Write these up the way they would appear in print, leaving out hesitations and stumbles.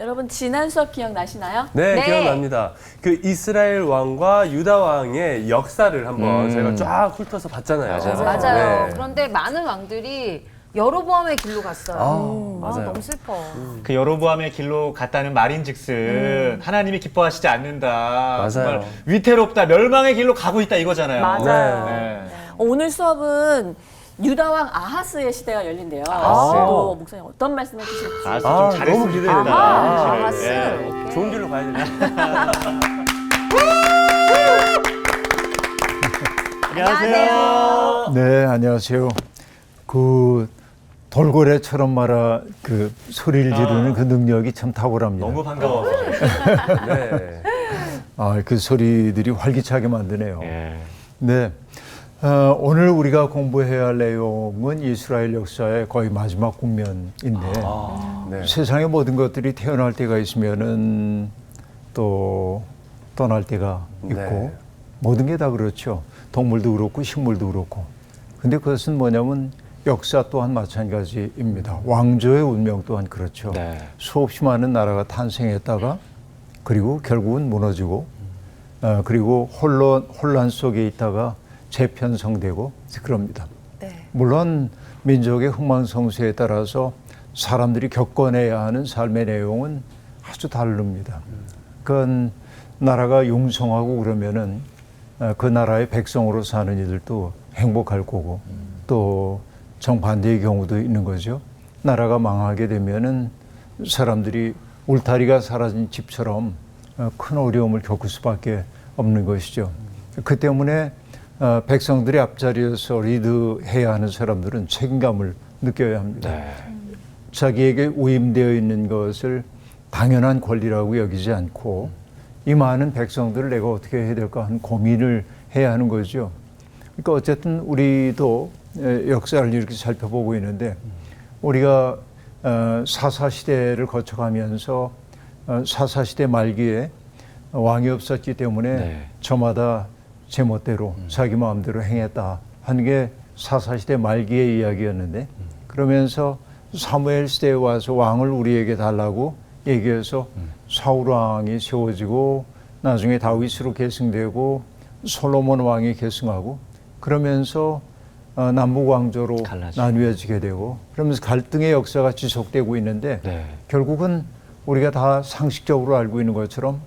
여러분 지난 수업 기억나시나요? 네, 네. 기억납니다. 그 이스라엘 왕과 유다 왕의 역사를 한번 저희가 쫙 훑어서 봤잖아요. 맞아요. 네. 그런데 많은 왕들이 여로보암의 길로 갔어요. 맞아요. 너무 슬퍼. 그 여로보암의 길로 갔다는 말인즉슨 하나님이 기뻐하시지 않는다. 맞아요. 정말 위태롭다. 멸망의 길로 가고 있다 이거잖아요. 맞아요. 네. 오늘 수업은 유다왕 아하스의 시대가 열린대요. 아하스. 또 목사님 어떤 말씀해 주실지. 아하스 아, 좀 너무 잘했습니다. 기대된다. 아하스. 네. 좋은 길로 가야 되나? 안녕하세요. 네, 안녕하세요. 그 돌고래처럼 말아 그 소리를 지르는 그 능력이 참 탁월합니다. 너무 반가워서. 네. 그 소리들이 활기차게 만드네요. 예. 네. 오늘 우리가 공부해야 할 내용은 이스라엘 역사의 거의 마지막 국면인데 네. 세상의 모든 것들이 태어날 때가 있으면은 또 떠날 때가 있고 네. 모든 게 다 그렇죠. 동물도 그렇고 식물도 그렇고. 근데 그것은 뭐냐면 역사 또한 마찬가지입니다. 왕조의 운명 또한 그렇죠. 네. 수없이 많은 나라가 탄생했다가 그리고 결국은 무너지고 그리고 혼란 속에 있다가 재편성되고 그럽니다. 네. 물론 민족의 흥망성쇠에 따라서 사람들이 겪어내야 하는 삶의 내용은 아주 다릅니다. 그건 나라가 융성하고 그러면은 그 나라의 백성으로 사는 이들도 행복할 거고 또 정반대의 경우도 있는 거죠. 나라가 망하게 되면은 사람들이 울타리가 사라진 집처럼 큰 어려움을 겪을 수밖에 없는 것이죠. 그 때문에 백성들의 앞자리에서 리드해야 하는 사람들은 책임감을 느껴야 합니다. 네. 자기에게 위임되어 있는 것을 당연한 권리라고 여기지 않고 이 많은 백성들을 내가 어떻게 해야 될까 하는 고민을 해야 하는 거죠. 그러니까 어쨌든 우리도 역사를 이렇게 살펴보고 있는데 우리가 사사시대를 거쳐가면서 사사시대 말기에 왕이 없었기 때문에 네. 저마다 제멋대로 자기 마음대로 행했다 하는 게 사사시대 말기의 이야기였는데 그러면서 사무엘 시대에 와서 왕을 우리에게 달라고 얘기해서 사울 왕이 세워지고 나중에 다윗으로 계승되고 솔로몬 왕이 계승하고 그러면서 남북 왕조로 갈라지고. 나뉘어지게 되고 그러면서 갈등의 역사가 지속되고 있는데 네. 결국은 우리가 다 상식적으로 알고 있는 것처럼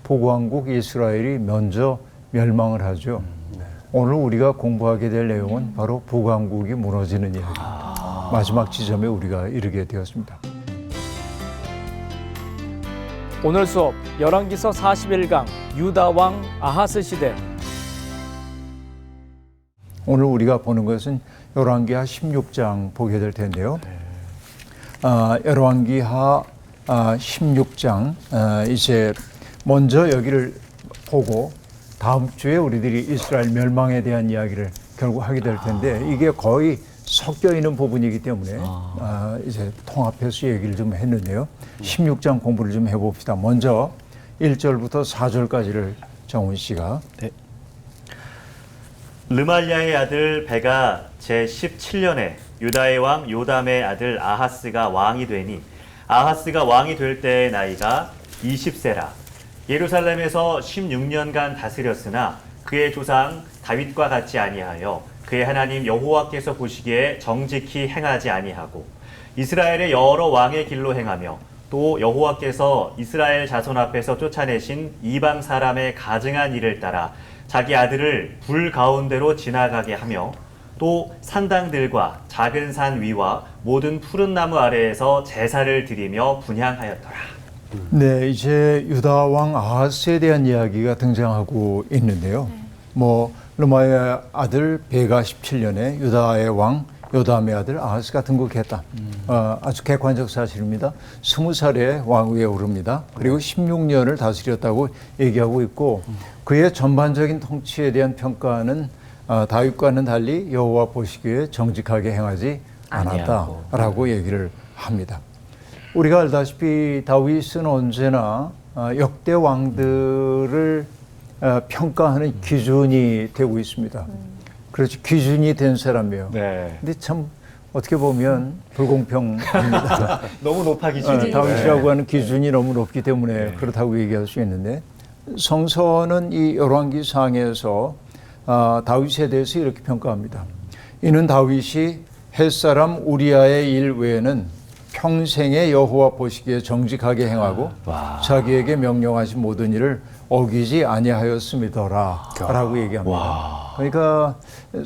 북왕국 이스라엘이 먼저 멸망을 하죠. 오늘 우리가 공부하게 될 내용은 바로 북왕국이 무너지는 이야기. 마지막 지점에 우리가 이르게 되었습니다. 오늘 수업 열왕기서 41강 유다 왕 아하스 시대. 오늘 우리가 보는 것은 열왕기하 16장 보게 될 텐데요. 열왕기하 16장 이제 먼저 여기를 보고 다음 주에 우리들이 이스라엘 멸망에 대한 이야기를 결국 하게 될 텐데 이게 거의 섞여 있는 부분이기 때문에 이제 통합해서 얘기를 좀 했는데요. 16장 공부를 좀 해봅시다. 먼저 1절부터 4절까지를 정훈 씨가. 네. 르말리아의 아들 베가 제17년에 유다의 왕 요담의 아들 아하스가 왕이 되니 아하스가 왕이 될 때의 나이가 20세라. 예루살렘에서 16년간 다스렸으나 그의 조상 다윗과 같지 아니하여 그의 하나님 여호와께서 보시기에 정직히 행하지 아니하고 이스라엘의 여러 왕의 길로 행하며 또 여호와께서 이스라엘 자손 앞에서 쫓아내신 이방 사람의 가증한 일을 따라 자기 아들을 불 가운데로 지나가게 하며 또 산당들과 작은 산 위와 모든 푸른 나무 아래에서 제사를 드리며 분향하였더라. 네, 이제 유다 왕 아하스에 대한 이야기가 등장하고 있는데요. 르마의 아들 베가 17년에 유다의 왕 요담의 아들 아하스가 등극했다. 아주 객관적 사실입니다. 20살에 왕위에 오릅니다. 그리고 16년을 다스렸다고 얘기하고 있고 그의 전반적인 통치에 대한 평가는 다윗과는 달리 여호와 보시기에 정직하게 행하지 않았다라고 얘기를 합니다. 우리가 알다시피 다윗은 언제나 역대 왕들을 평가하는 기준이 되고 있습니다. 그렇지, 기준이 된 사람이에요. 네. 근데 참 어떻게 보면 불공평합니다. 너무 높아 기준이. 다윗이라고 하는 기준이 너무 높기 때문에 그렇다고 얘기할 수 있는데 성서는 이 열왕기상에서 다윗에 대해서 이렇게 평가합니다. 이는 다윗이 햇사람 우리아의 일 외에는 평생에 여호와 보시기에 정직하게 행하고 자기에게 명령하신 모든 일을 어기지 아니하였음이더라 라고 얘기합니다. 그러니까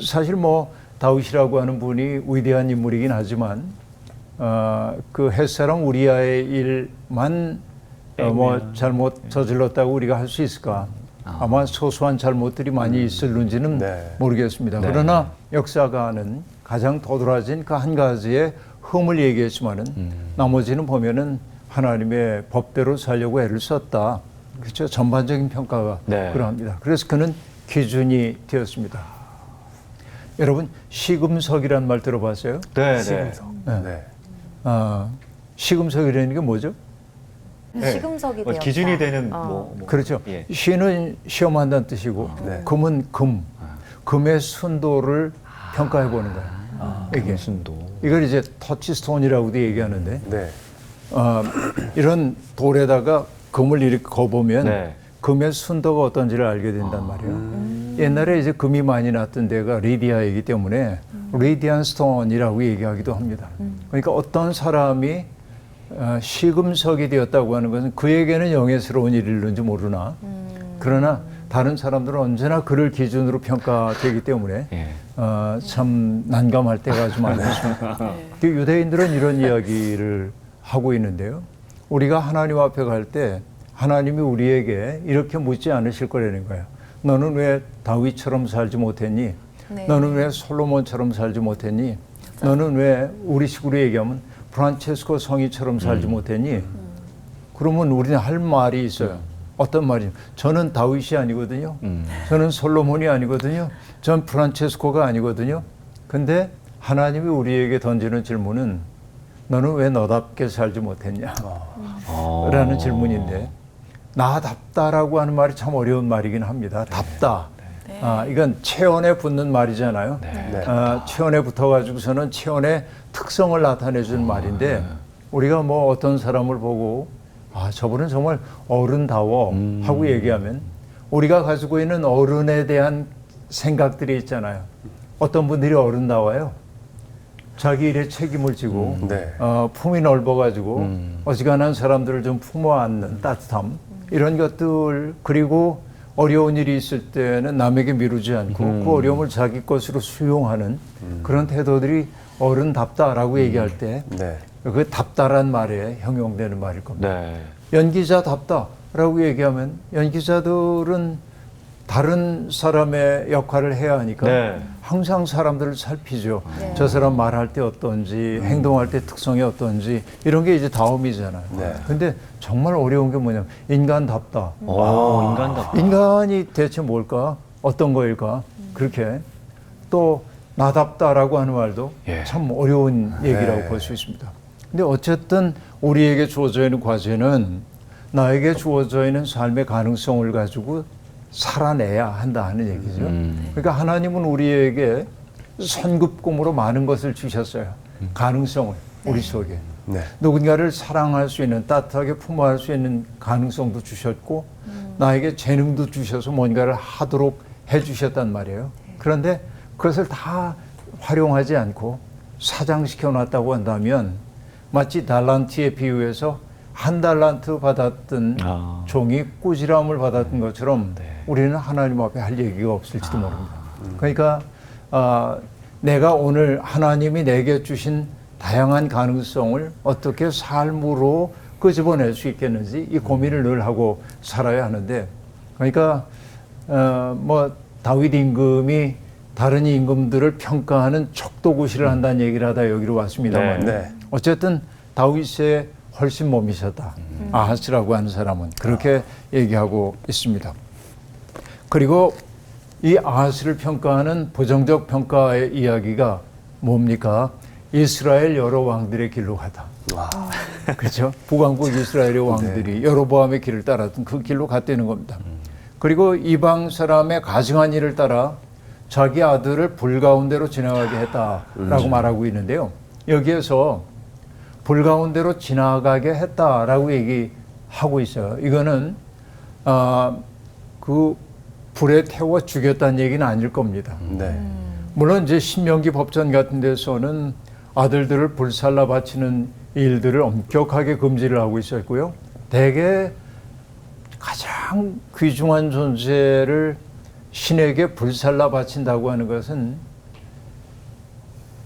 사실 뭐 다윗이라고 하는 분이 위대한 인물이긴 하지만 그 햇사람 우리아의 일만 뭐 잘못 저질렀다고 우리가 할 수 있을까? 아마 소소한 잘못들이 많이 있을는지는 모르겠습니다. 그러나 역사가는 가장 도드라진 그 한 가지의 흠을 얘기했지만은 나머지는 보면은 하나님의 법대로 살려고 애를 썼다. 그렇죠. 전반적인 평가가 그러합니다. 그래서 그는 기준이 되었습니다. 여러분 시금석이란 말 들어봤어요? 네. 네. 시금석이라는 게 뭐죠? 시금석이 되었다. 기준이 되는 뭐. 그렇죠. 예. 시는 시험한다는 뜻이고 금은 금, 금의 순도를 평가해 보는 거예요. 이게 순도. 이걸 이제 터치스톤이라고도 얘기하는데 네. 이런 돌에다가 금을 이렇게 거보면 네. 금의 순도가 어떤지를 알게 된단 말이에요. 옛날에 이제 금이 많이 났던 데가 리디아이기 때문에 리디안 스톤이라고 얘기하기도 합니다. 그러니까 어떤 사람이 시금석이 되었다고 하는 것은 그에게는 영예스러운 일일는지 모르나 그러나 다른 사람들은 언제나 그를 기준으로 평가되기 때문에 참 난감할 때가 좀 많습니다. 유대인들은 이런 이야기를 하고 있는데요. 우리가 하나님 앞에 갈 때 하나님이 우리에게 이렇게 묻지 않으실 거라는 거예요. 너는 왜 다윗처럼 살지 못했니? 너는 왜 솔로몬처럼 살지 못했니? 너는 왜 우리 식으로 얘기하면 프란체스코 성의처럼 살지 못했니? 그러면 우리는 할 말이 있어요. 어떤 말이냐? 저는 다윗이 아니거든요. 저는 솔로몬이 아니거든요. 전 프란체스코가 아니거든요. 근데 하나님이 우리에게 던지는 질문은 너는 왜 너답게 살지 못했냐? 라는 질문인데 나답다라고 하는 말이 참 어려운 말이긴 합니다. 답다. 이건 체온에 붙는 말이잖아요. 체온에 붙어가지고서는 체온의 특성을 나타내주는 말인데 우리가 뭐 어떤 사람을 보고 저분은 정말 어른다워 하고 얘기하면 우리가 가지고 있는 어른에 대한 생각들이 있잖아요. 어떤 분들이 어른다워요. 자기 일에 책임을 지고 품이 넓어가지고 어지간한 사람들을 좀 품어 안는 따뜻함 이런 것들 그리고 어려운 일이 있을 때는 남에게 미루지 않고 그 어려움을 자기 것으로 수용하는 그런 태도들이 어른답다라고 얘기할 때 그 답다란 말에 형용되는 말일 겁니다. 연기자답다라고 얘기하면 연기자들은 다른 사람의 역할을 해야 하니까 항상 사람들을 살피죠. 저 사람 말할 때 어떤지 행동할 때 특성이 어떤지 이런 게 이제 다음이잖아요. 근데 정말 어려운 게 뭐냐면 인간답다. 인간답다. 인간이 대체 뭘까? 어떤 거일까? 그렇게 또 나답다라고 하는 말도 참 어려운 얘기라고 볼 수 있습니다. 근데 어쨌든 우리에게 주어져 있는 과제는 나에게 주어져 있는 삶의 가능성을 가지고 살아내야 한다 하는 얘기죠. 그러니까 하나님은 우리에게 선급금으로 많은 것을 주셨어요. 가능성을 우리 속에. 누군가를 사랑할 수 있는 따뜻하게 품어할 수 있는 가능성도 주셨고 나에게 재능도 주셔서 뭔가를 하도록 해주셨단 말이에요. 그런데 그것을 다 활용하지 않고 사장시켜 놨다고 한다면 마치 달란트에 비유해서 한 달란트 받았던 종이 꾸지람을 받았던 것처럼 우리는 하나님 앞에 할 얘기가 없을지도 모릅니다. 그러니까 내가 오늘 하나님이 내게 주신 다양한 가능성을 어떻게 삶으로 끄집어낼 수 있겠는지 이 고민을 늘 하고 살아야 하는데 그러니까 뭐 다윗 임금이 다른 임금들을 평가하는 척도구시를 한다는 얘기를 하다 여기로 왔습니다만 어쨌든 다윗의 훨씬 몸이셨다. 아하스라고 하는 사람은 그렇게 얘기하고 있습니다. 그리고 이 아하스를 평가하는 부정적 평가의 이야기가 뭡니까? 이스라엘 여러 왕들의 길로 가다. 그렇죠? 북왕국 이스라엘의 왕들이 여로보암의 길을 따랐던 그 길로 갔다는 겁니다. 그리고 이방 사람의 가증한 일을 따라 자기 아들을 불 가운데로 지나가게 했다라고 말하고 있는데요. 여기에서 불 가운데로 지나가게 했다라고 얘기하고 있어요. 이거는 그 불에 태워 죽였다는 얘기는 아닐 겁니다. 네. 물론 이제 신명기 법전 같은 데서는 아들들을 불살라 바치는 일들을 엄격하게 금지를 하고 있었고요. 대개 가장 귀중한 존재를 신에게 불살라 바친다고 하는 것은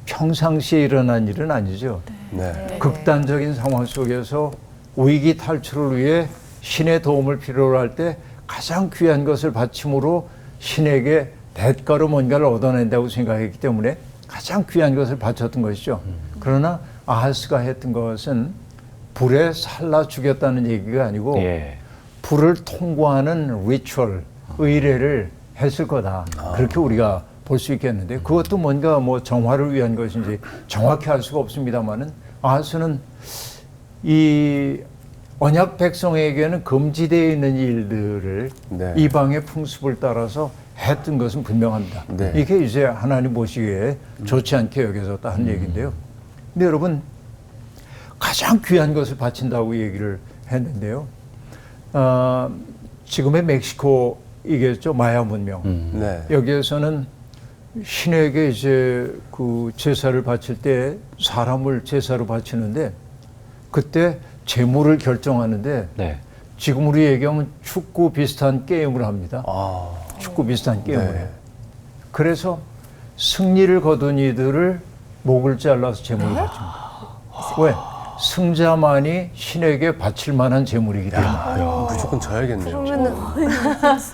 평상시에 일어난 일은 아니죠. 네. 극단적인 상황 속에서 위기 탈출을 위해 신의 도움을 필요로 할 때 가장 귀한 것을 바침으로 신에게 대가로 뭔가를 얻어낸다고 생각했기 때문에 가장 귀한 것을 바쳤던 것이죠. 그러나 아하스가 했던 것은 불에 살라 죽였다는 얘기가 아니고 예. 불을 통과하는 리추얼, 의례를 했을 거다. 그렇게 우리가 볼 수 있겠는데 그것도 뭔가 뭐 정화를 위한 것인지 정확히 알 수가 없습니다만은 아하스는 이 언약 백성에게는 금지되어 있는 일들을 네. 이방의 풍습을 따라서 했던 것은 분명합니다. 네. 이게 이제 하나님 보시기에 좋지 않게 여겨졌다는 얘기인데요. 근데 여러분 가장 귀한 것을 바친다고 얘기를 했는데요. 지금의 멕시코이겠죠. 마야 문명. 네. 여기에서는 신에게 이제 그 제사를 바칠 때 사람을 제사로 바치는데 그때 제물을 결정하는데 네. 지금 우리 얘기하면 축구 비슷한 게임을 합니다. 축구 비슷한 게임을 네. 해요. 그래서 승리를 거둔 이들을 목을 잘라서 제물을 바칩니다. 왜? 승자만이 신에게 바칠 만한 제물이기 때문에. 무조건 져야겠네요. 그러면은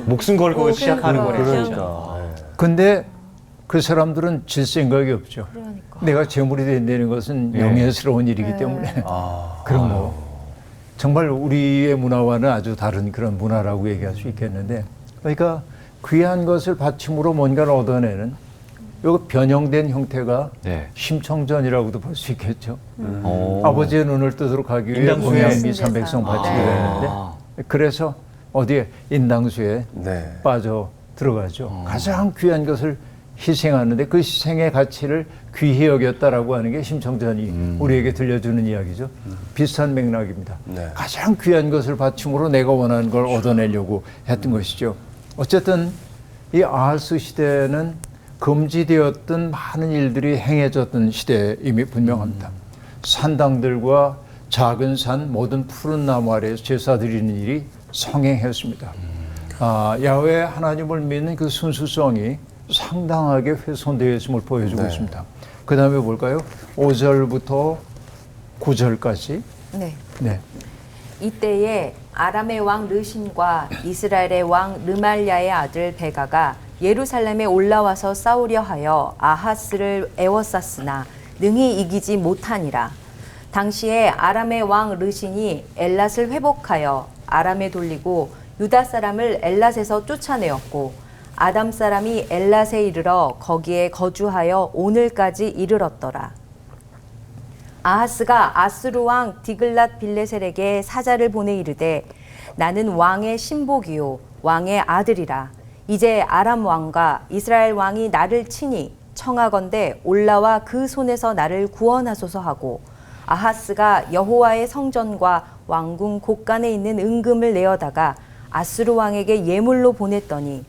목숨 걸고 시작하는 거네요. 그러니까. 네. 근데 그 사람들은 질 생각이 없죠. 그러니까. 내가 제물이 된다는 것은 영예스러운 일이기 때문에 그런 거. 정말 우리의 문화와는 아주 다른 그런 문화라고 얘기할 수 있겠는데, 그러니까 귀한 것을 바침으로 뭔가를 얻어내는 요 변형된 형태가 네. 심청전이라고도 볼 수 있겠죠. 오. 아버지의 눈을 뜨도록 하기 위해 인당수에 공양미 300성 바치게 되는데, 그래서 어디에 인당수에 네. 빠져 들어가죠. 가장 귀한 것을 희생하는데 그 희생의 가치를 귀히 여겼다라고 하는 게 심청전이 우리에게 들려주는 이야기죠. 비슷한 맥락입니다. 네. 가장 귀한 것을 바침으로 내가 원하는 걸 얻어내려고 했던 것이죠. 어쨌든 이 아하스 시대는 금지되었던 많은 일들이 행해졌던 시대임이 분명합니다. 산당들과 작은 산, 모든 푸른 나무 아래에서 제사 드리는 일이 성행했습니다. 야훼 하나님을 믿는 그 순수성이 상당하게 훼손되어 있음을 보여주고 네. 있습니다. 그 다음에 볼까요? 5절부터 9절까지. 네. 네. 이때에 아람의 왕 르신과 이스라엘의 왕 르말야의 아들 베가가 예루살렘에 올라와서 싸우려 하여 아하스를 애워쌌으나 능히 이기지 못하니라. 당시에 아람의 왕 르신이 엘랏을 회복하여 아람에 돌리고 유다 사람을 엘랏에서 쫓아내었고 아담 사람이 엘랏에 이르러 거기에 거주하여 오늘까지 이르렀더라. 아하스가 아수르 왕 디글랏 빌레셀에게 사자를 보내 이르되 나는 왕의 신복이요 왕의 아들이라. 이제 아람 왕과 이스라엘 왕이 나를 치니 청하건대 올라와 그 손에서 나를 구원하소서 하고 아하스가 여호와의 성전과 왕궁 곳간에 있는 은금을 내어다가 아수르 왕에게 예물로 보냈더니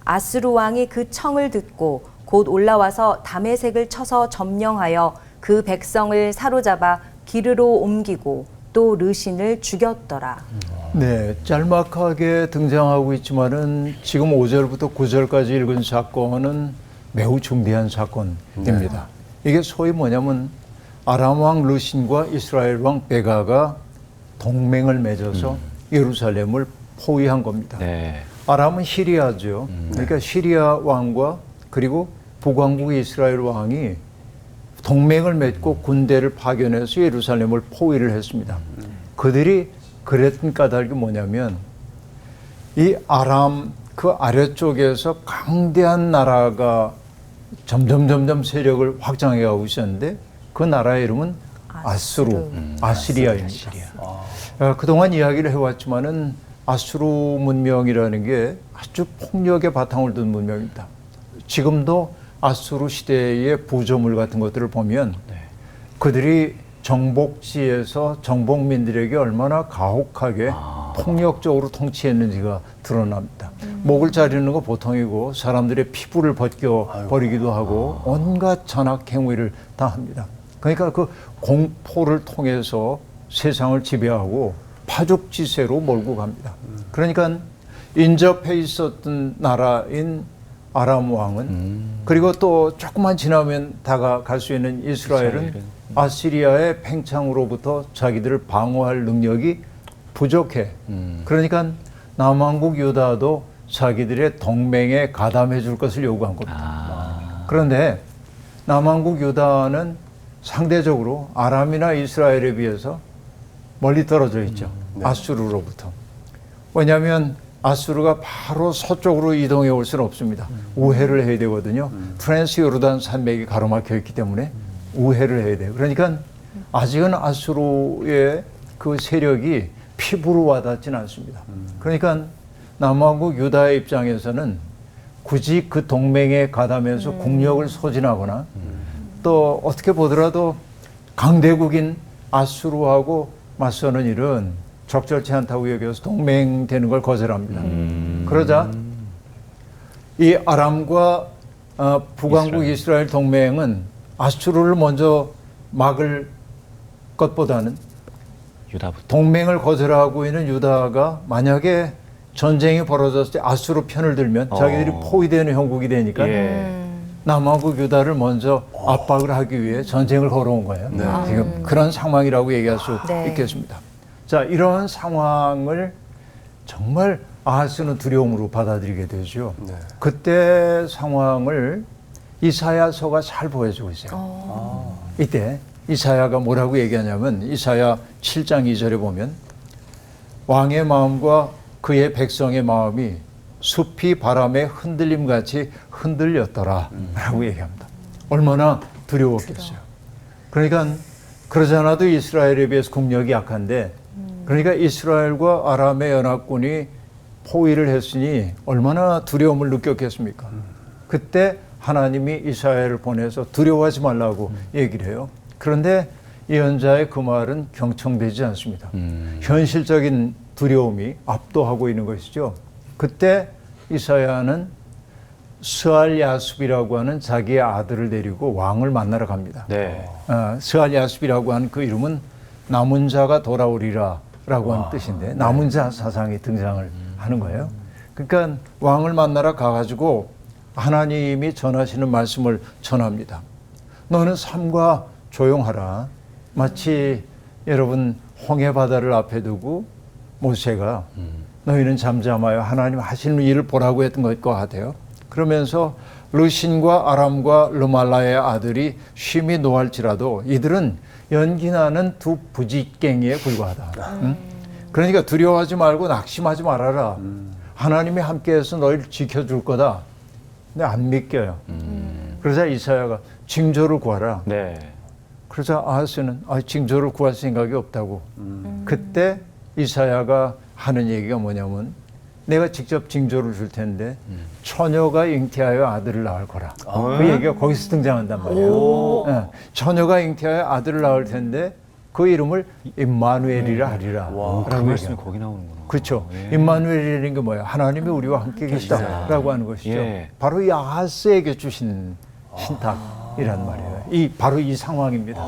아수르 왕이 그 청을 듣고 곧 올라와서 다메섹을 쳐서 점령하여 그 백성을 사로잡아 기르로 옮기고 또 르신을 죽였더라. 네, 짤막하게 등장하고 있지만은 지금 5절부터 9절까지 읽은 사건은 매우 중대한 사건입니다. 이게 소위 뭐냐면 아람 왕 르신과 이스라엘 왕 베가가 동맹을 맺어서 예루살렘을 포위한 겁니다. 네. 아람은 시리아죠. 그러니까 시리아 왕과 그리고 북왕국 이스라엘 왕이 동맹을 맺고 군대를 파견해서 예루살렘을 포위를 했습니다. 그들이 그랬던 까닭이 뭐냐면 이 아람 그 아래쪽에서 강대한 나라가 점점 세력을 확장해 가고 있었는데 그 나라의 이름은 아수르, 아시리아입니다. 그동안 이야기를 해왔지만은 아수르 문명이라는 게 아주 폭력의 바탕을 둔 문명입니다. 지금도 아수르 시대의 부조물 같은 것들을 보면 그들이 정복지에서 정복민들에게 얼마나 가혹하게 폭력적으로 통치했는지가 드러납니다. 목을 자르는 거 보통이고 사람들의 피부를 벗겨버리기도 하고 온갖 잔악 행위를 다 합니다. 그러니까 그 공포를 통해서 세상을 지배하고 파죽지세로 몰고 갑니다. 그러니까 인접해 있었던 나라인 아람 왕은 그리고 또 조금만 지나면 다가갈 수 있는 이스라엘은 아시리아의 팽창으로부터 자기들을 방어할 능력이 부족해. 그러니까 남왕국 유다도 자기들의 동맹에 가담해 줄 것을 요구한 겁니다. 그런데 남왕국 유다는 상대적으로 아람이나 이스라엘에 비해서 멀리 떨어져 있죠. 아수르로부터. 왜냐하면 아수르가 바로 서쪽으로 이동해 올 수는 없습니다. 우회를 해야 되거든요. 프랑스 요르단 산맥이 가로막혀 있기 때문에 우회를 해야 돼요. 그러니까 아직은 아수르의 그 세력이 피부로 와닿지는 않습니다. 그러니까 남왕국 유다의 입장에서는 굳이 그 동맹에 가담해서 국력을 소진하거나 또 어떻게 보더라도 강대국인 아수르하고 맞서는 일은 적절치 않다고 여겨서 동맹되는 걸 거절합니다. 그러자 이 아람과 북왕국 이스라엘 동맹은 아수르를 먼저 막을 것보다는 유다부터. 동맹을 거절하고 있는 유다가 만약에 전쟁이 벌어졌을 때 아수르 편을 들면 자기들이 포위되는 형국이 되니까 남왕국 유다를 먼저 압박을 하기 위해 전쟁을 걸어온 거예요. 지금 그런 상황이라고 얘기할 수 있겠습니다. 자, 이런 상황을 정말 아하스는 두려움으로 받아들이게 되죠. 그때 상황을 이사야서가 잘 보여주고 있어요. 이때 이사야가 뭐라고 얘기하냐면 이사야 7장 2절에 보면 왕의 마음과 그의 백성의 마음이 숲이 바람에 흔들림같이 흔들렸더라 라고 얘기합니다. 얼마나 두려웠겠어요. 그러니까 그러지 않아도 이스라엘에 비해서 국력이 약한데 그러니까 이스라엘과 아람의 연합군이 포위를 했으니 얼마나 두려움을 느꼈겠습니까? 그때 하나님이 이사야를 보내서 두려워하지 말라고 얘기를 해요. 그런데 예언자의 그 말은 경청되지 않습니다. 현실적인 두려움이 압도하고 있는 것이죠. 그때 이사야는 스알야숲이라고 하는 자기의 아들을 데리고 왕을 만나러 갑니다. 스알야숲이라고 하는 그 이름은 남은 자가 돌아오리라 라고 하는 뜻인데 남은 자 사상이 등장을 하는 거예요. 그러니까 왕을 만나러 가가지고 하나님이 전하시는 말씀을 전합니다. 너는 삼가 조용하라. 마치 여러분 홍해 바다를 앞에 두고 모세가 너희는 잠잠하여 하나님 하시는 일을 보라고 했던 것과 같아요. 그러면서 르신과 아람과 르말라의 아들이 쉼이 노할지라도 이들은 연기나는 두 부지깽이에 불과하다. 그러니까 두려워하지 말고 낙심하지 말아라. 하나님이 함께해서 너희를 지켜줄 거다. 근데 안 믿겨요. 그러자 이사야가 징조를 구하라. 그러자 아하스는 징조를 구할 생각이 없다고. 그때 이사야가 하는 얘기가 뭐냐면 내가 직접 징조를 줄 텐데 처녀가 잉태하여 아들을 낳을 거라. 그 얘기가 거기서 등장한단 말이에요. 처녀가 잉태하여 아들을 낳을 텐데 그 이름을 임마누엘이라 하리라. 그 말씀이 거기 나오는구나. 그렇죠. 임마누엘이라는 게 뭐예요? 하나님이 우리와 함께 계시다라고 하는 것이죠. 바로 이 아하스에게 주신 신탁이란 말이에요. 바로 이 상황입니다.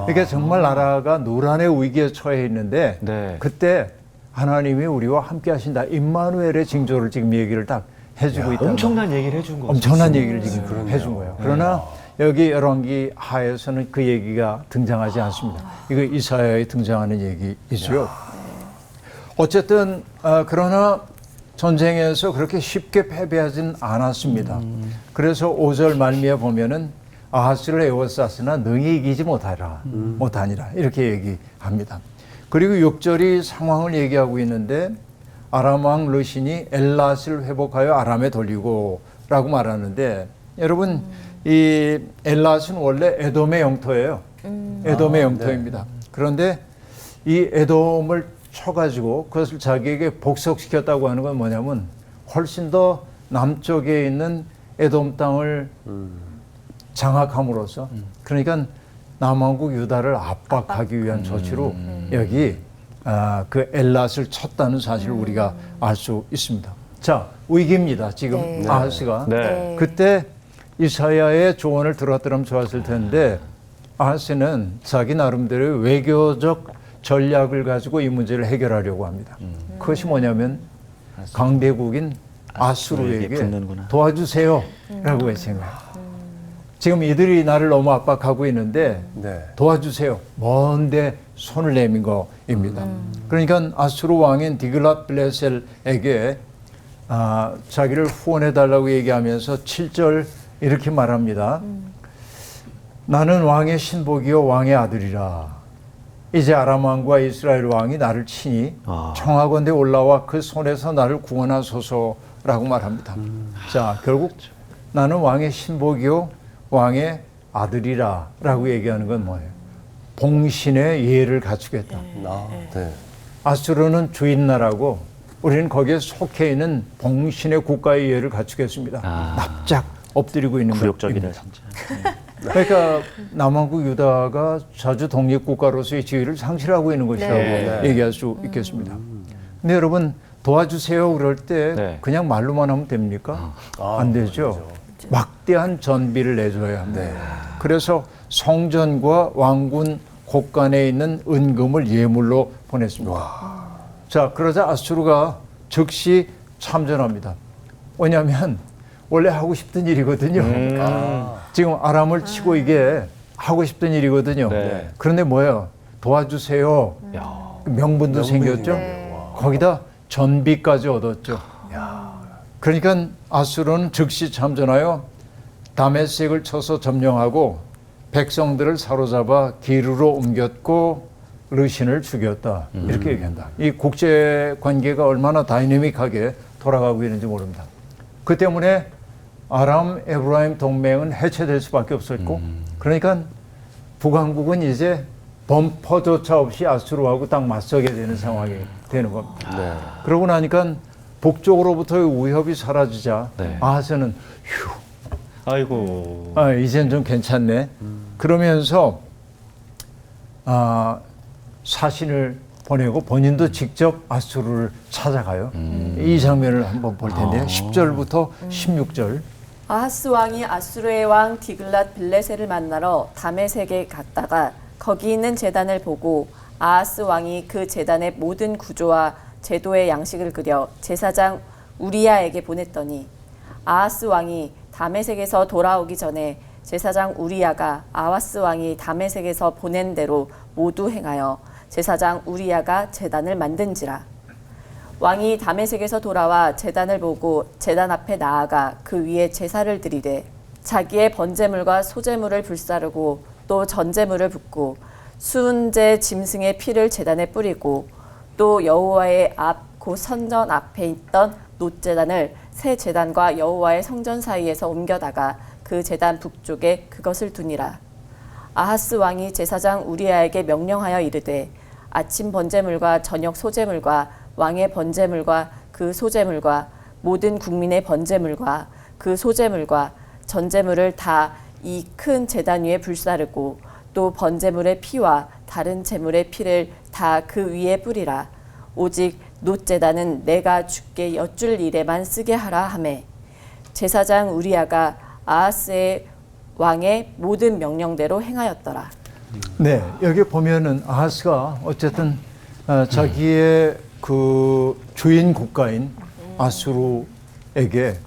그러니까 정말 나라가 노란의 위기에 처해 있는데 그때 하나님이 우리와 함께 하신다. 임마누엘의 징조를 지금 얘기를 딱 해주고 있다. 엄청난 얘기를 해준 거죠. 엄청난 얘기를 지금 해준 거예요. 그러나 여기 열왕기 하에서는 그 얘기가 등장하지 않습니다. 이거 이사야에 등장하는 얘기이죠. 어쨌든 그러나 전쟁에서 그렇게 쉽게 패배하진 않았습니다. 그래서 5절 말미에 보면은 아하스를 에워쌌으나 능히 이기지 못하니라 이렇게 얘기합니다. 그리고 6절이 상황을 얘기하고 있는데 아람 왕 르신이 엘랏을 회복하여 아람에 돌리고 라고 말하는데 여러분 이 엘랏은 원래 에돔의 영토예요. 에돔의 영토입니다. 그런데 이 에돔을 쳐가지고 그것을 자기에게 복속시켰다고 하는 건 뭐냐면 훨씬 더 남쪽에 있는 에돔 땅을 장악함으로써 그러니까 남왕국 유다를 압박하기 위한 조치로 여기 그 엘랏을 쳤다는 사실을 우리가 알 수 있습니다. 자, 위기입니다. 지금 네. 아하스가. 네. 그때 이사야의 조언을 들었더라면 좋았을 텐데 아하스는 자기 나름대로 외교적 전략을 가지고 이 문제를 해결하려고 합니다. 그것이 뭐냐면 강대국인 아수르에게 아수르에게 붙는구나. 도와주세요 라고 했습니다. 지금 이들이 나를 너무 압박하고 있는데 네. 도와주세요. 먼데 손을 내민 거입니다. 그러니까 아수르 왕인 디글랏 빌레셀에게 자기를 후원해달라고 얘기하면서 7절 이렇게 말합니다. 나는 왕의 신복이요 왕의 아들이라. 이제 아람 왕과 이스라엘 왕이 나를 치니 청하건대 올라와 그 손에서 나를 구원하소서라고 말합니다. 자, 결국 나는 왕의 신복이요 왕의 아들이라 라고 얘기하는 건 뭐예요? 봉신의 예를 갖추겠다. 네. 아수르는 주인나라고 우리는 거기에 속해 있는 봉신의 국가의 예를 갖추겠습니다. 납작 엎드리고 있는 굴욕적이다 겁니다. 진짜. 그러니까 남왕국 유다가 자주 독립국가로서의 지위를 상실하고 있는 것이라고 네. 얘기할 수 있겠습니다. 근데 여러분 도와주세요 그럴 때 네. 그냥 말로만 하면 됩니까? 안 되죠. 막대한 전비를 내줘야 합니다. 그래서 성전과 왕군 곳간에 있는 은금을 예물로 보냈습니다. 자, 그러자 아수르가 즉시 참전합니다. 왜냐하면 원래 하고 싶던 일이거든요. 지금 아람을 치고 이게 하고 싶던 일이거든요. 네. 그런데 뭐예요? 도와주세요. 명분도 생겼죠. 거기다 전비까지 얻었죠. 그러니까 아수르는 즉시 참전하여 다메섹을 쳐서 점령하고 백성들을 사로잡아 기르로 옮겼고 르신을 죽였다. 이렇게 얘기한다. 이 국제 관계가 얼마나 다이내믹하게 돌아가고 있는지 모릅니다. 그 때문에 아람 에브라임 동맹은 해체될 수밖에 없었고 그러니까 북왕국은 이제 범퍼조차 없이 아수르하고 딱 맞서게 되는 상황이 되는 겁니다. 네. 그러고 나니까 북쪽으로부터의 위협이 사라지자 네. 아하스는 휴, 아이고. 이젠 좀 괜찮네. 그러면서 사신을 보내고 본인도 직접 아수르를 찾아가요. 이 장면을 한번 볼 텐데요. 10절부터 16절. 아하스 왕이 아수르의 왕 디글랏 빌레셀을 만나러 다메섹에 갔다가 거기 있는 제단을 보고 아하스 왕이 그 제단의 모든 구조와 제도의 양식을 그려 제사장 우리야에게 보냈더니 아하스 왕이 다메섹에서 돌아오기 전에 제사장 우리야가 아하스 왕이 다메섹에서 보낸 대로 모두 행하여 제사장 우리야가 제단을 만든지라. 왕이 다메섹에서 돌아와 제단을 보고 제단 앞에 나아가 그 위에 제사를 드리되 자기의 번제물과 소제물을 불사르고 또 전제물을 붓고 순제 짐승의 피를 제단에 뿌리고 또 여호와의 앞 곧 성전 앞에 있던 놋제단을 새 제단과 여호와의 성전 사이에서 옮겨다가 그 제단 북쪽에 그것을 두니라. 아하스 왕이 제사장 우리야에게 명령하여 이르되 아침 번제물과 저녁 소제물과 왕의 번제물과 그 소제물과 모든 국민의 번제물과 그 소제물과 전제물을 다 이 큰 제단 위에 불사르고 또 번제물의 피와 다른 제물의 피를 다 그 위에 뿌리라. 오직 놋제단은 내가 주께 여쭐 일에만 쓰게 하라 하매 제사장 우리야가 아하스의 왕의 모든 명령대로 행하였더라. 네, 여기 보면은 아하스가 어쨌든 자기의 그 주인 국가인 아수르에게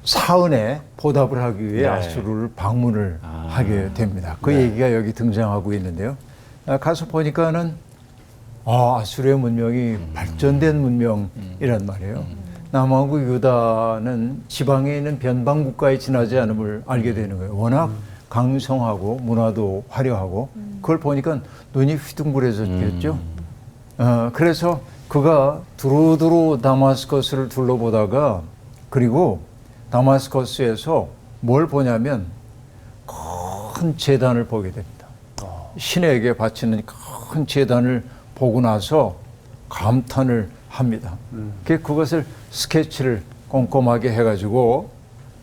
사은에 보답을 하기 위해 아수르를 방문을 하게 됩니다. 그 얘기가 여기 등장하고 있는데요. 가서 보니까는 아수르의 문명이 발전된 문명이란 말이에요. 남왕국 유다는 지방에 있는 변방 국가에 지나지 않음을 알게 되는 거예요. 워낙 강성하고 문화도 화려하고 그걸 보니까 눈이 휘둥그레졌겠죠. 그래서 그가 두루두루 다마스커스를 둘러보다가 그리고 다마스커스에서 뭘 보냐면 큰 제단을 보게 됩니다. 신에게 바치는 큰 제단을 보고 나서 감탄을 합니다. 그것을 스케치를 꼼꼼하게 해가지고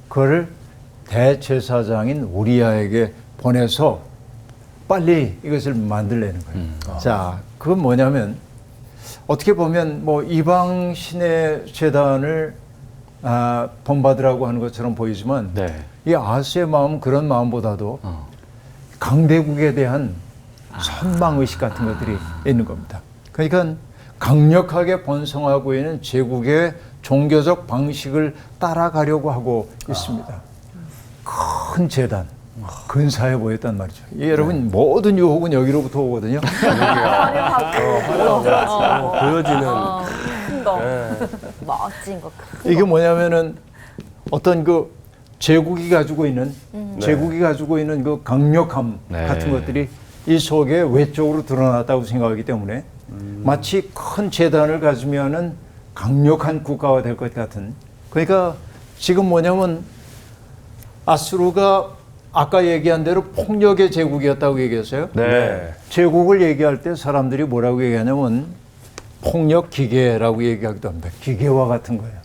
그걸 대제사장인 우리야에게 보내서 빨리 이것을 만들려는 거예요. 자, 그건 뭐냐면 어떻게 보면 뭐 이방 신의 재단을 본받으라고 하는 것처럼 보이지만 네. 이 아하스의 마음은 그런 마음보다도 강대국에 대한 선망의식 같은 것들이 있는 겁니다. 그러니까 강력하게 번성하고 있는 제국의 종교적 방식을 따라가려고 하고 있습니다. 큰 재단, 근사해 보였단 말이죠. 여러분 모든 유혹은 여기로부터 오거든요. 보여지는 큰 거. 멋진 거. 이게 뭐냐면은 어떤 그 제국이 가지고 있는 그 강력함 네. 같은 것들이 이 속에 외적으로 드러났다고 생각하기 때문에 마치 큰 재단을 가지면은 강력한 국가가 될 것 같은. 그러니까 지금 뭐냐면 아수르가 아까 얘기한 대로 폭력의 제국이었다고 얘기했어요. 네. 제국을 얘기할 때 사람들이 뭐라고 얘기하냐면 폭력 기계라고 얘기하기도 합니다. 기계와 같은 거예요.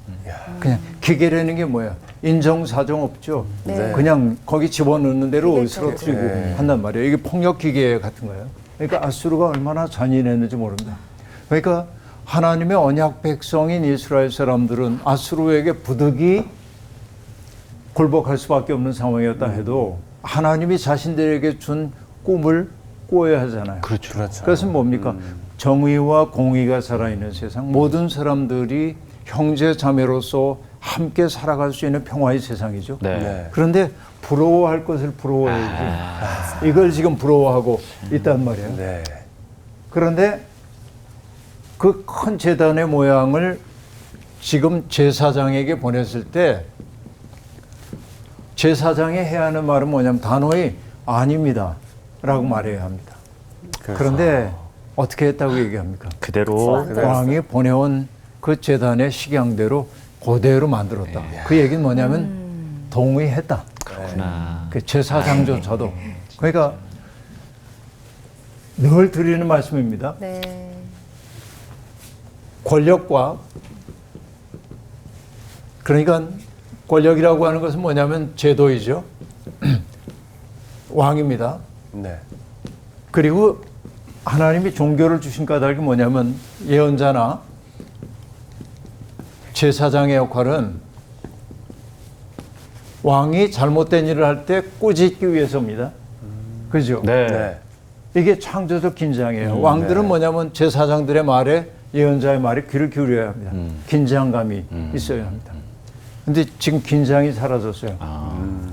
그냥 기계라는 게 뭐야? 인정사정 없죠. 네. 그냥 거기 집어넣는 대로 쓰러뜨리고 한단 말이에요. 이게 폭력 기계 같은 거예요. 그러니까 아수르가 얼마나 잔인했는지 모릅니다. 그러니까 하나님의 언약 백성인 이스라엘 사람들은 아수르에게 부득이 굴복할 수밖에 없는 상황이었다 해도 하나님이 자신들에게 준 꿈을 꾸어야 하잖아요. 그렇죠. 그것은 뭡니까? 정의와 공의가 살아있는 세상, 모든 사람들이 형제 자매로서 함께 살아갈 수 있는 평화의 세상이죠. 네. 그런데 부러워할 것을 부러워해야지. 이걸 지금 부러워하고 있단 말이에요. 네. 그런데 그 큰 재단의 모양을 지금 제사장에게 보냈을 때 제사장이 해야 하는 말은 뭐냐면 단호히 아닙니다 라고 말해야 합니다. 그런데 어떻게 했다고 얘기합니까? 그대로 왕이 보내온 그 재단의 식양대로 그대로 만들었다. 그 얘기는 뭐냐면 동의했다. 그렇구나. 그 제사장조차도. 그러니까 늘 드리는 말씀입니다. 네. 권력과 그러니까 권력이라고 하는 것은 뭐냐면 제도이죠. 왕입니다. 네. 그리고 하나님이 종교를 주신 까닭이 뭐냐면 예언자나 제사장의 역할은 왕이 잘못된 일을 할 때 꾸짖기 위해서입니다. 그죠? 네. 네. 이게 창조적 긴장이에요. 왕들은 뭐냐면 제사장들의 말에 예언자의 말에 귀를 기울여야 합니다. 긴장감이 있어야 합니다. 근데 지금 긴장이 사라졌어요.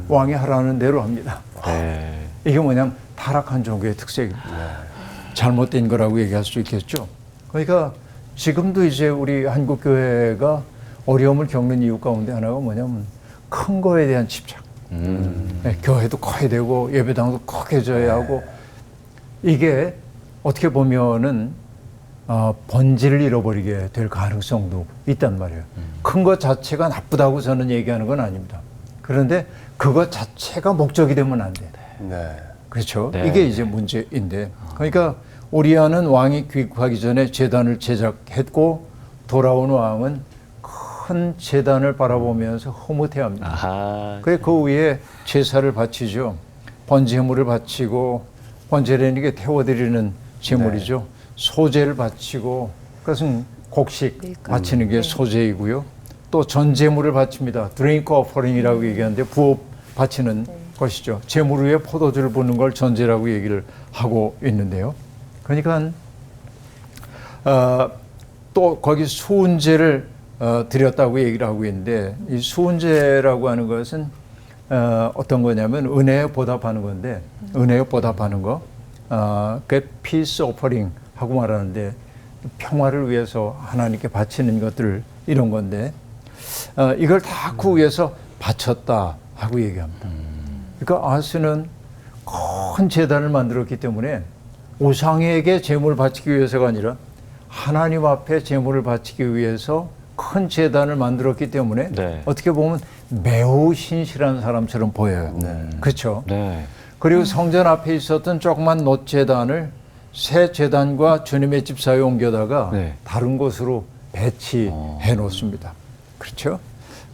왕이 하라는 대로 합니다. 네. 이게 뭐냐면 타락한 종교의 특색입니다. 잘못된 거라고 얘기할 수 있겠죠. 그러니까 지금도 이제 우리 한국교회가 어려움을 겪는 이유 가운데 하나가 뭐냐면 큰 거에 대한 집착. 네, 교회도 커야 되고 예배당도 커져야 하고 이게 어떻게 보면은 본질을 잃어버리게 될 가능성도 있단 말이에요. 큰 것 자체가 나쁘다고 저는 얘기하는 건 아닙니다. 그런데 그것 자체가 목적이 되면 안 돼. 네. 그렇죠. 네. 이게 이제 문제인데. 그러니까 우리아는 왕이 귀국하기 전에 제단을 제작했고 돌아온 왕은 큰 제단을 바라보면서 흐뭇해합니다. 아하. 그래 그 위에 제사를 바치죠. 번제물을 바치고 번제라는 게 태워드리는 제물이죠. 소제를 바치고 그것은 곡식 바치는 게 소제이고요. 또 전제물을 바칩니다. 드링크 오퍼링이라고 얘기하는데 부업 바치는 것이죠. 제물 위에 포도주를 붓는 걸 전제라고 얘기를 하고 있는데요. 그러니까 또 거기 수은제를 드렸다고 얘기를 하고 있는데 이 수은제라고 하는 것은 어떤 거냐면 은혜에 보답하는 건데 은혜에 보답하는 거 그 피스 오퍼링 하고 말하는데 평화를 위해서 하나님께 바치는 것들 이런 건데 이걸 다 그 위해서 바쳤다 하고 얘기합니다. 그러니까 아스는 큰 제단을 만들었기 때문에 우상에게 제물을 바치기 위해서가 아니라 하나님 앞에 제물을 바치기 위해서 큰 제단을 만들었기 때문에 네. 어떻게 보면 매우 신실한 사람처럼 보여요. 그렇죠? 네. 그리고 성전 앞에 있었던 조그만 놋 제단을 새 제단과 주님의 집 사이에 옮겨다가 네. 다른 곳으로 배치해 놓습니다. 그렇죠?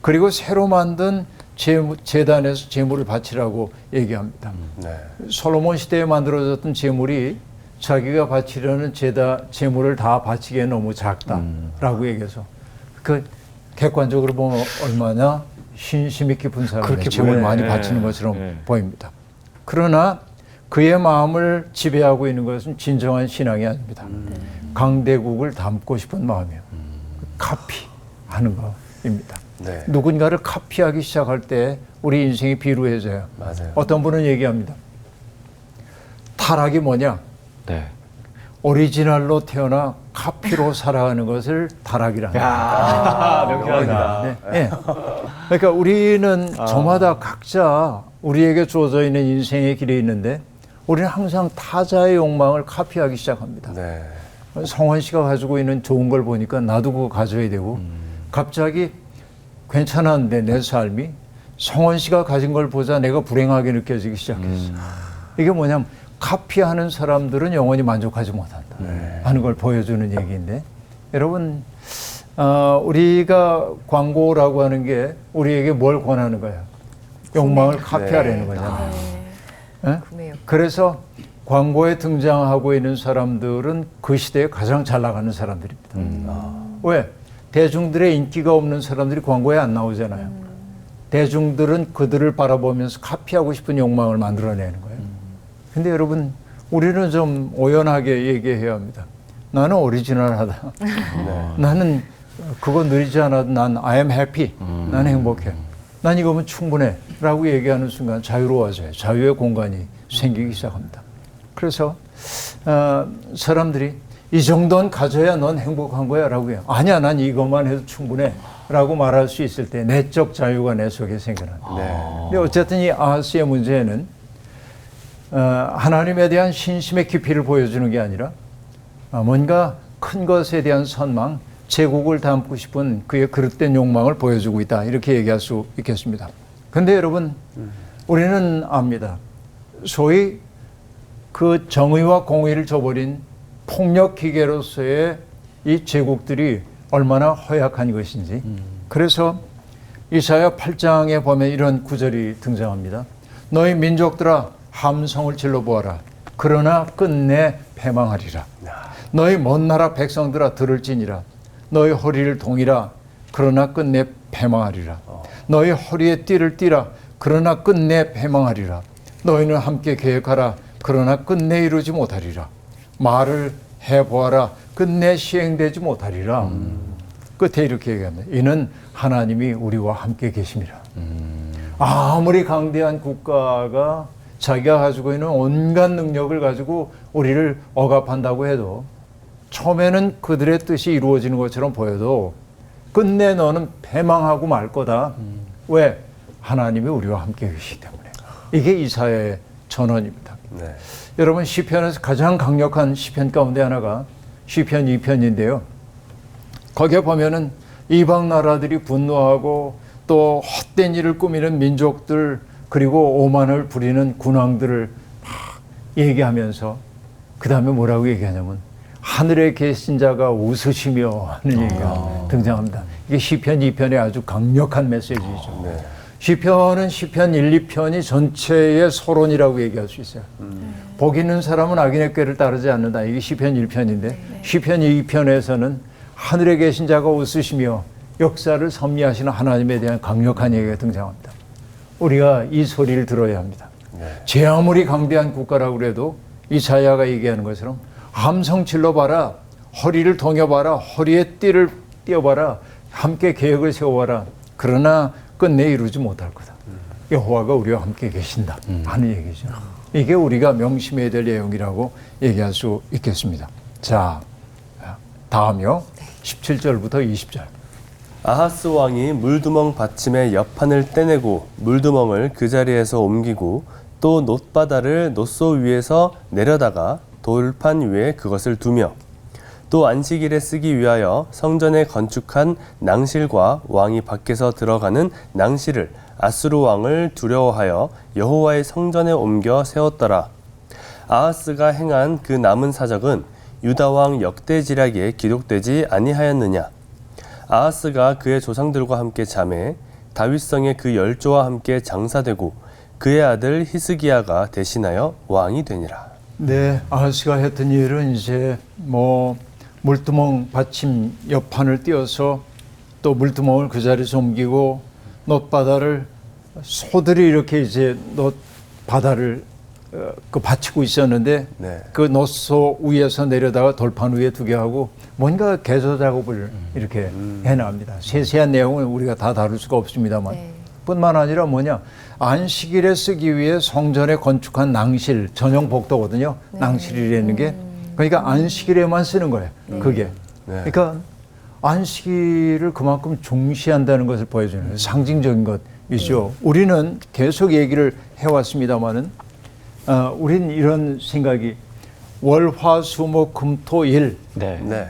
그리고 새로 만든 제단에서 제물을 바치라고 얘기합니다. 네. 솔로몬 시대에 만들어졌던 제물이 자기가 바치려는 제물을 다 바치기에 너무 작다라고 얘기해서 그 객관적으로 보면 얼마나 신심이 깊은 사람이 그렇게 제물 보여요. 많이 예. 바치는 것처럼 예. 보입니다. 그러나 그의 마음을 지배하고 있는 것은 진정한 신앙이 아닙니다. 강대국을 담고 싶은 마음이에요. 카피하는 거입니다. 네. 누군가를 카피하기 시작할 때 우리 인생이 비루해져요. 맞아요. 어떤 분은 얘기합니다. 타락이 뭐냐? 네. 오리지널로 태어나 카피로 살아가는 것을 타락이라 합니다. 명쾌합니다. 네. 네. 그러니까 우리는 저마다 각자 우리에게 주어져 있는 인생의 길에 있는데 우리는 항상 타자의 욕망을 카피하기 시작합니다. 네. 성원 씨가 가지고 있는 좋은 걸 보니까 나도 그거 가져야 되고 갑자기 괜찮았는데 내 삶이 성원 씨가 가진 걸 보자 내가 불행하게 느껴지기 시작했어. 이게 뭐냐면 카피하는 사람들은 영원히 만족하지 못한다 하는 걸 보여주는 얘기인데 여러분 우리가 광고라고 하는 게 우리에게 뭘 권하는 거야? 욕망을 카피하려는 거잖아요. 예? 구매요. 그래서 광고에 등장하고 있는 사람들은 그 시대에 가장 잘 나가는 사람들입니다. 왜? 대중들의 인기가 없는 사람들이 광고에 안 나오잖아요. 대중들은 그들을 바라보면서 카피하고 싶은 욕망을 만들어내는 거예요. 근데 여러분 우리는 좀 오연하게 얘기해야 합니다. 나는 오리지널하다. 나는 그거 누리지 않아도 난 I am happy. 난 행복해. 난 이거면 충분해. 라고 얘기하는 순간 자유로워져요. 자유의 공간이 생기기 시작합니다. 그래서 사람들이 이 정도는 가져야 넌 행복한 거야 라고 해요. 아니야 난 이것만 해도 충분해 라고 말할 수 있을 때 내적 자유가 내 속에 생겨납니다. 근데 어쨌든 이 아하스의 문제는 하나님에 대한 신심의 깊이를 보여주는 게 아니라 뭔가 큰 것에 대한 선망, 제국을 담고 싶은 그의 그릇된 욕망을 보여주고 있다. 이렇게 얘기할 수 있겠습니다. 근데 여러분 우리는 압니다. 소위 그 정의와 공의를 저버린 폭력 기계로서의 이 제국들이 얼마나 허약한 것인지. 그래서 이사야 8장에 보면 이런 구절이 등장합니다. 너희 민족들아 함성을 질러보아라. 그러나 끝내 패망하리라. 너희 먼 나라 백성들아 들을지니라. 너희 허리를 동이라. 그러나 끝내 패망하리라. 너희 허리에 띠를 띠라. 그러나 끝내 패망하리라. 너희는 함께 계획하라. 그러나 끝내 이루지 못하리라. 말을 해보아라. 끝내 시행되지 못하리라. 끝에 이렇게 얘기합니다. 이는 하나님이 우리와 함께 계심이라. 아무리 강대한 국가가 자기가 가지고 있는 온갖 능력을 가지고 우리를 억압한다고 해도 처음에는 그들의 뜻이 이루어지는 것처럼 보여도 끝내 너는 패망하고 말 거다. 왜? 하나님이 우리와 함께 계시기 때문에. 이게 이사야의 전언입니다. 네. 여러분 시편에서 가장 강력한 시편 가운데 하나가 시편 2편인데요. 거기에 보면은 이방 나라들이 분노하고 또 헛된 일을 꾸미는 민족들 그리고 오만을 부리는 군왕들을 막 얘기하면서 그 다음에 뭐라고 얘기하냐면 하늘에 계신 자가 웃으시며 하는 얘기가 등장합니다. 이게 시편 2편의 아주 강력한 메시지죠. 네. 시편은 시편 1, 2편이 전체의 서론이라고 얘기할 수 있어요. 복 있는 사람은 악인의 꾀를 따르지 않는다. 이게 시편 1편인데 시편 2편에서는 하늘에 계신 자가 웃으시며 역사를 섭리하시는 하나님에 대한 강력한 얘기가 등장합니다. 우리가 이 소리를 들어야 합니다. 제 아무리 강대한 국가라고 그래도 이사야가 얘기하는 것처럼 함성 질러봐라. 허리를 동여봐라. 허리에 띠를 띄어봐라. 함께 계획을 세워봐라. 그러나 끝내 이루지 못할 거다. 여호와가 우리와 함께 계신다 하는 얘기죠. 이게 우리가 명심해야 될 내용이라고 얘기할 수 있겠습니다. 자, 다음요. 17절부터 20절. 아하스 왕이 물두멍 받침의 옆판을 떼내고 물두멍을 그 자리에서 옮기고 또 놋바다를 놋소 위에서 내려다가 돌판 위에 그것을 두며 또 안식일에 쓰기 위하여 성전에 건축한 낭실과 왕이 밖에서 들어가는 낭실을 아수르 왕을 두려워하여 여호와의 성전에 옮겨 세웠더라. 아하스가 행한 그 남은 사적은 유다 왕 역대지략에 기록되지 아니하였느냐. 아하스가 그의 조상들과 함께 잠에 다윗성의 그 열조와 함께 장사되고 그의 아들 히스기야가 대신하여 왕이 되니라. 네, 아하스가 했던 일은 이제 뭐 물두멍 받침 옆판을 띄어서 또 물두멍을 그 자리에서 옮기고 놋바다를 소들이 이렇게 이제 놋바다를 그 받치고 있었는데 네. 그 놋소 위에서 내려다가 돌판 위에 두게 하고 뭔가 개조 작업을 이렇게 해납니다. 세세한 내용은 우리가 다 다룰 수가 없습니다만 네. 뿐만 아니라 뭐냐 안식일에 쓰기 위해 성전에 건축한 낭실 전용 복도거든요. 낭실이라는 게 그러니까 안식일에만 쓰는 거예요. 그게 네. 그러니까 안식일을 그만큼 중시한다는 것을 보여주는 상징적인 것이죠. 우리는 계속 얘기를 해왔습니다마는 우린 이런 생각이 월화수목금토일 네. 네.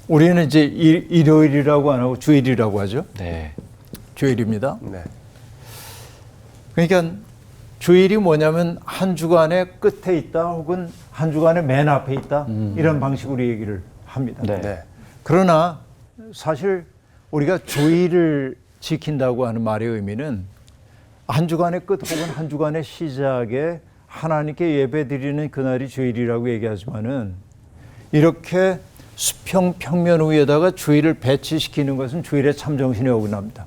우리는 이제 일요일이라고 안 하고 주일이라고 하죠. 네. 주일입니다. 네. 그러니까 주일이 뭐냐면 한 주간의 끝에 있다 혹은 한 주간의 맨 앞에 있다 이런 방식으로 얘기를 합니다. 네. 네. 그러나 사실 우리가 주일을 지킨다고 하는 말의 의미는 한 주간의 끝 혹은 한 주간의 시작에 하나님께 예배드리는 그날이 주일이라고 얘기하지만은 이렇게 수평 평면 위에다가 주일을 배치시키는 것은 주일의 참정신에 어긋납니다.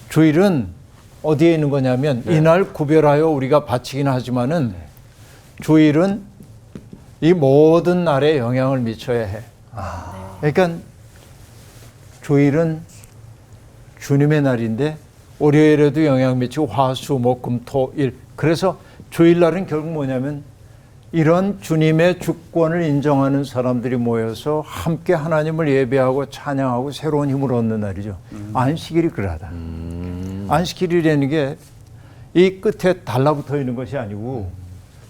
주일은 어디에 있는 거냐면 이날 구별하여 우리가 바치긴 하지만은 주일은 이 모든 날에 영향을 미쳐야 해. 그러니까 주일은 주님의 날인데 월요일에도 영향 미치고 화수목금토일. 그래서 주일날은 결국 뭐냐면 이런 주님의 주권을 인정하는 사람들이 모여서 함께 하나님을 예배하고 찬양하고 새로운 힘을 얻는 날이죠. 안식일이 그러하다. 안식일이라는 게 이 끝에 달라붙어 있는 것이 아니고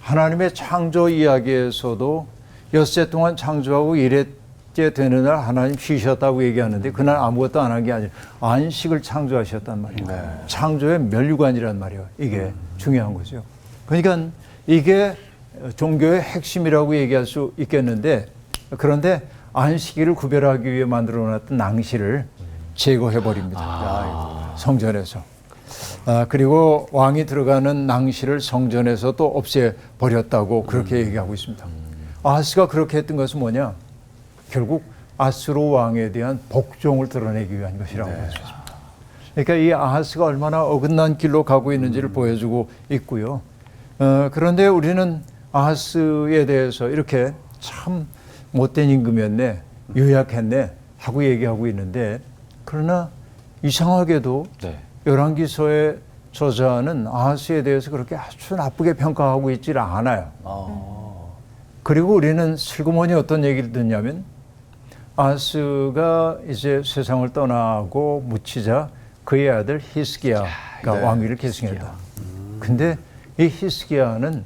하나님의 창조 이야기에서도 엿새 동안 창조하고 일회째 되는 날 하나님 쉬셨다고 얘기하는데 그날 아무것도 안 한 게 아니라 안식을 창조하셨단 말이에요. 네. 창조의 면류관이란 말이에요. 이게 중요한 거죠. 그러니까 이게 종교의 핵심이라고 얘기할 수 있겠는데 그런데 안식일을 구별하기 위해 만들어놨던 낭실을 제거해버립니다. 성전에서. 그리고 왕이 들어가는 낭실을 성전에서 또 없애버렸다고 그렇게 얘기하고 있습니다. 아하스가 그렇게 했던 것은 뭐냐? 결국 아수르 왕에 대한 복종을 드러내기 위한 것이라고 할 수 있습니다. 그러니까 이 아하스가 얼마나 어긋난 길로 가고 있는지를 보여주고 있고요. 그런데 우리는 아하스에 대해서 이렇게 참 못된 임금이었네, 유약했네 하고 얘기하고 있는데 그러나 이상하게도 네. 열왕기서의 저자는 아하스에 대해서 그렇게 아주 나쁘게 평가하고 있지를 않아요. 그리고 우리는 슬그머니 어떤 얘기를 듣냐면 아하스가 이제 세상을 떠나고 묻히자 그의 아들 히스기야가 네. 왕위를 계승했다. 근데 이 히스기야는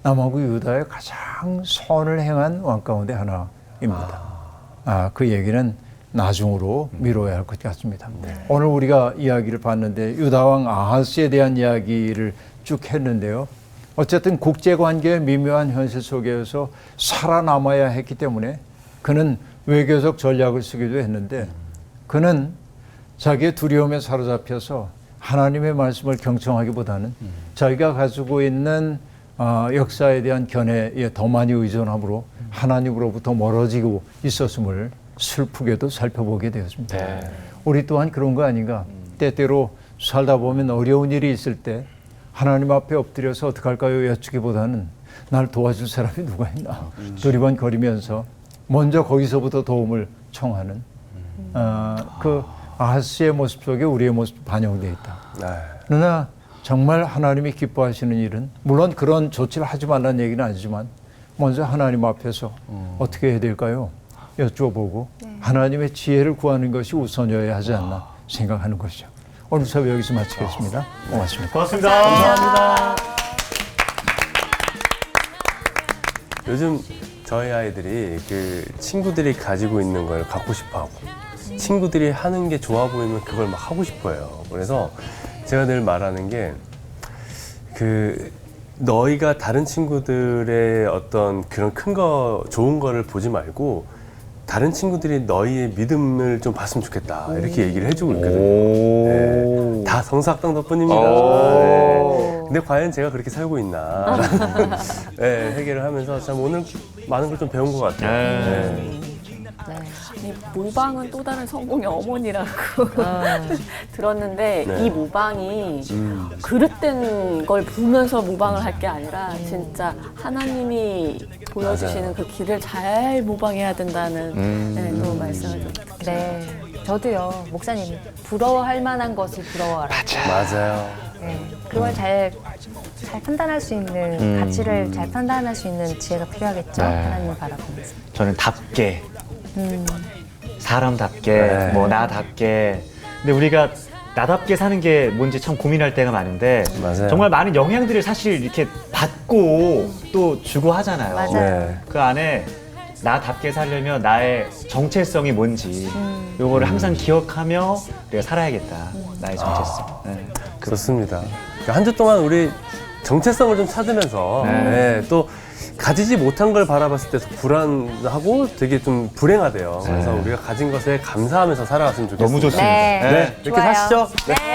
남하고 유다의 가장 선을 행한 왕 가운데 하나입니다. 그 얘기는 나중으로 미뤄야 할 것 같습니다. 오늘 우리가 이야기를 봤는데 유다왕 아하스에 대한 이야기를 쭉 했는데요. 어쨌든 국제관계의 미묘한 현실 속에서 살아남아야 했기 때문에 그는 외교적 전략을 쓰기도 했는데 그는 자기의 두려움에 사로잡혀서 하나님의 말씀을 경청하기보다는 자기가 가지고 있는 역사에 대한 견해에 더 많이 의존함으로 하나님으로부터 멀어지고 있었음을 슬프게도 살펴보게 되었습니다. 네. 우리 또한 그런 거 아닌가? 때때로 살다 보면 어려운 일이 있을 때 하나님 앞에 엎드려서 어떡할까요? 여쭈기보다는 날 도와줄 사람이 누가 있나? 두리번거리면서 먼저 거기서부터 도움을 청하는 그 아하스의 모습 속에 우리의 모습이 반영되어 있다. 네. 그러나 정말 하나님이 기뻐하시는 일은 물론 그런 조치를 하지 말라는 얘기는 아니지만 먼저 하나님 앞에서 어떻게 해야 될까요? 여쭤보고 하나님의 지혜를 구하는 것이 우선이어야 하지 않나 생각하는 것이죠. 오늘 수업 여기서 마치겠습니다. 고맙습니다. 고맙습니다. 감사합니다. 요즘 저희 아이들이 그 친구들이 가지고 있는 걸 갖고 싶어하고 친구들이 하는 게 좋아 보이면 그걸 막 하고 싶어요. 그래서 제가 늘 말하는 게 그 너희가 다른 친구들의 어떤 그런 큰 거 좋은 거를 보지 말고 다른 친구들이 너희의 믿음을 좀 봤으면 좋겠다 이렇게 얘기를 해주고 있거든요. 네, 다 성사학당 덕분입니다. 네. 근데 과연 제가 그렇게 살고 있나 네, 회개를 하면서 참 오늘 많은 걸 좀 배운 것 같아요. 네. 아니, 모방은 또 다른 성공의 어머니라고 들었는데 네. 이 모방이 그릇된 걸 보면서 모방을 할 게 아니라 진짜 하나님이 보여주시는 맞아요. 그 길을 잘 모방해야 된다는 네, 또 말씀을 좀 네, 저도요, 목사님 부러워할 만한 것을 부러워하라. 맞아요. 네, 그걸 잘 판단할 수 있는 가치를 잘 판단할 수 있는 지혜가 필요하겠죠. 네. 하나님을 바라보면서. 저는 답게, 사람답게, 네. 뭐 나답게. 근데 우리가 나답게 사는 게 뭔지 참 고민할 때가 많은데 맞아요. 정말 많은 영향들을 사실 이렇게 받고 또 주고 하잖아요. 맞아요. 네. 그 안에 나답게 살려면 나의 정체성이 뭔지 요거를 항상 기억하며 우리가 살아야겠다. 나의 정체성. 네. 그렇습니다. 한 주 동안 우리 정체성을 좀 찾으면서 네, 또 가지지 못한 걸 바라봤을 때 불안하고 되게 좀 불행하대요. 그래서 우리가 가진 것에 감사하면서 살아갔으면 좋겠습니다. 너무 좋습니다. 네, 네, 이렇게 좋아요. 사시죠. 네. 네.